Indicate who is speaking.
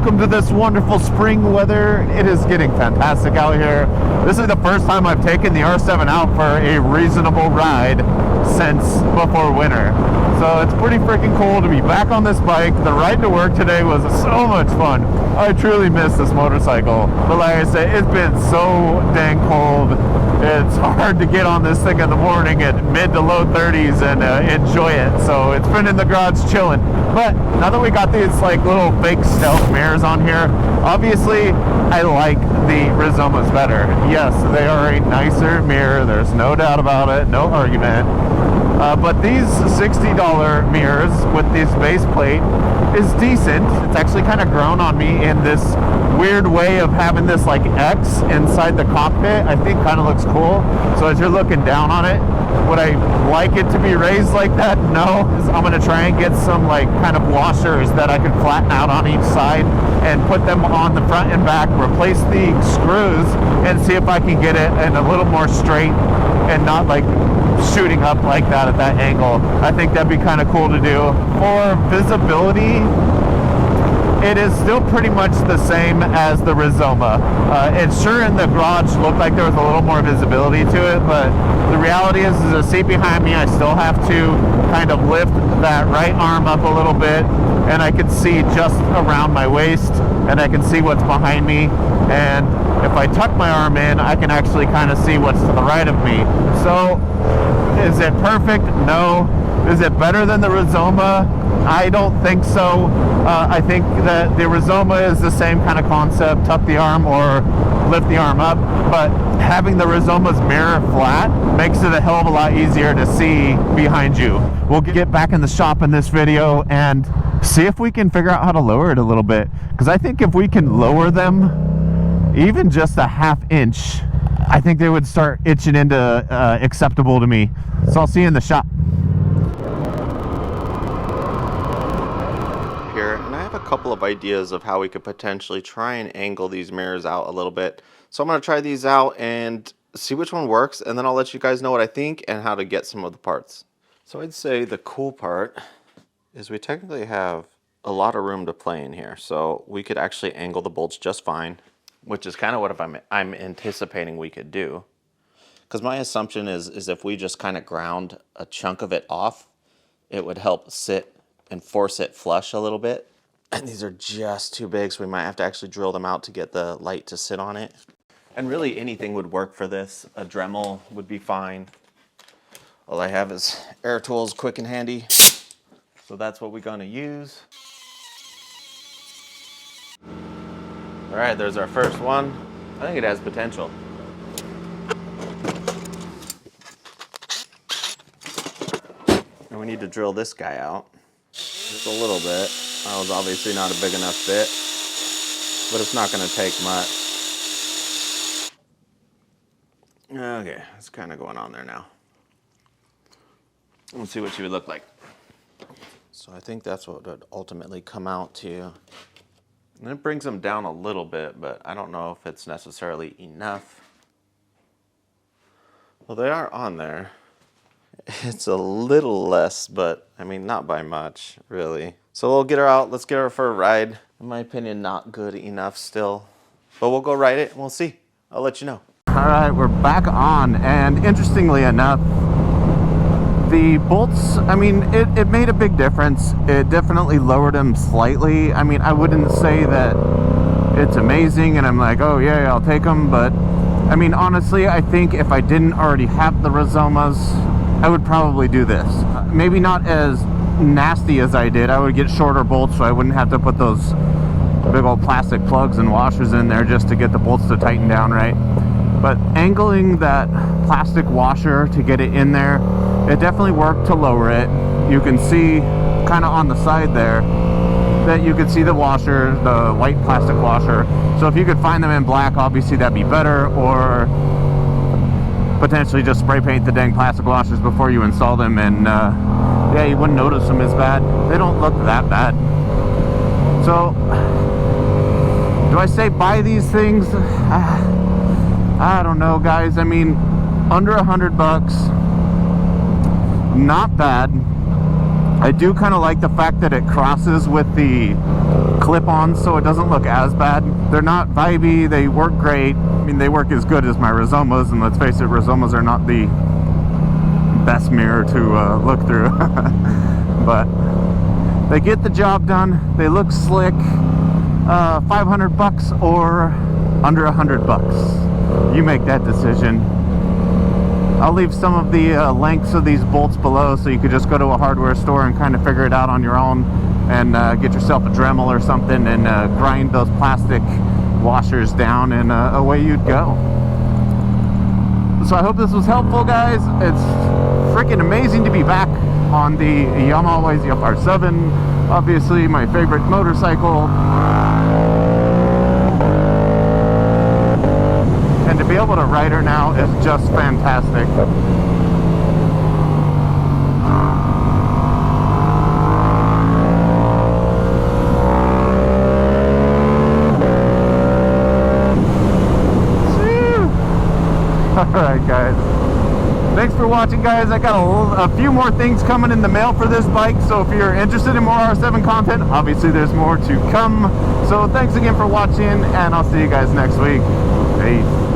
Speaker 1: welcome to this wonderful spring weather. It is getting fantastic out here. This is the first time I've taken the R7 out for a reasonable ride since before winter. So it's pretty freaking cool to be back on this bike. The ride to work today was so much fun. I truly miss this motorcycle. But like I said, it's been so dang cold. It's hard to get on this thing in the morning at mid to low 30s and enjoy it. So it's been in the garage chilling. But now that we got these like little fake stealth mirrors on here, obviously I like the REVZILLAs better. Yes, they are a nicer mirror. There's no doubt about it. No argument. But these $60 mirrors with this base plate is decent. It's actually kind of grown on me in this weird way of having this like X inside the cockpit. I think kind of looks cool. So as you're looking down on it, would I like it to be raised like that? No. I'm going to try and get some like kind of washers that I can flatten out on each side and put them on the front and back, replace the screws, and see if I can get it in a little more straight and not like shooting up like that at that angle. I think that'd be kind of cool to do. For visibility, it is still pretty much the same as the REVZILLA. It's sure in the garage looked like there was a little more visibility to it, but the reality is the seat behind me, I still have to kind of lift that right arm up a little bit, and I can see just around my waist, and I can see what's behind me, and if I tuck my arm in, I can actually kind of see what's to the right of me. So, is it perfect? No. Is it better than the REVZILLA? I don't think so. I think that the REVZILLA is the same kind of concept, tuck the arm or lift the arm up, but having the REVZILLA's mirror flat makes it a hell of a lot easier to see behind you. We'll get back in the shop in this video and see if we can figure out how to lower it a little bit, because I think if we can lower them even just a half inch, I think they would start itching into acceptable to me. So I'll see you in the shop.
Speaker 2: Here, and I have a couple of ideas of how we could potentially try and angle these mirrors out a little bit. So I'm going to try these out and see which one works, and then I'll let you guys know what I think and how to get some of the parts. So I'd say the cool part is we technically have a lot of room to play in here. So we could actually angle the bolts just fine, which is kind of what I'm anticipating we could do. Because my assumption is if we just kind of ground a chunk of it off, it would help sit and force it flush a little bit. And these are just too big, so we might have to actually drill them out to get the light to sit on it. And really anything would work for this. A Dremel would be fine. All I have is air tools, quick and handy. So that's what we're gonna use. All right, there's our first one. I think it has potential. And we need to drill this guy out just a little bit. That was obviously not a big enough fit, but it's not gonna take much. Okay, it's kind of going on there now. Let's see what she would look like. So I think that's what would ultimately come out to. And it brings them down a little bit, but I don't know if it's necessarily enough. Well, they are on there. It's a little less, but I mean, not by much, really. So we'll get her out. Let's get her for a ride. In my opinion, not good enough still. But we'll go ride it and we'll see. I'll let you know.
Speaker 1: All right, we're back on. And interestingly enough, the bolts, I mean, it made a big difference. It definitely lowered them slightly. I mean, I wouldn't say that it's amazing and I'm like, oh yeah, I'll take them. But I mean, honestly, I think if I didn't already have the REVZILLAs, I would probably do this. Maybe not as nasty as I did. I would get shorter bolts so I wouldn't have to put those big old plastic plugs and washers in there just to get the bolts to tighten down right. But angling that plastic washer to get it in there, it definitely worked to lower it. You can see kind of on the side there that you could see the washer, the white plastic washer. So if you could find them in black, obviously that'd be better, or potentially just spray paint the dang plastic washers before you install them, and yeah, you wouldn't notice them as bad. They don't look that bad. So do I say buy these things? I don't know, guys. I mean, under $100 bucks, not bad. I do kind of like the fact that it crosses with the clip-ons, so it doesn't look as bad. They're not vibey, they work great. I mean, they work as good as my REVZILLAs, and let's face it, REVZILLAs are not the best mirror to look through. But they get the job done, they look slick. 500 bucks or under 100 bucks. You make that decision. I'll leave some of the lengths of these bolts below, so you could just go to a hardware store and kind of figure it out on your own, and get yourself a Dremel or something, and grind those plastic washers down, and away you'd go. So I hope this was helpful, guys. It's freaking amazing to be back on the Yamaha YZF R7, obviously my favorite motorcycle. And to be able to ride her now is just fantastic. Alright guys, thanks for watching, guys. I got a few more things coming in the mail for this bike, so if you're interested in more R7 content, obviously there's more to come. So thanks again for watching, and I'll see you guys next week. Peace.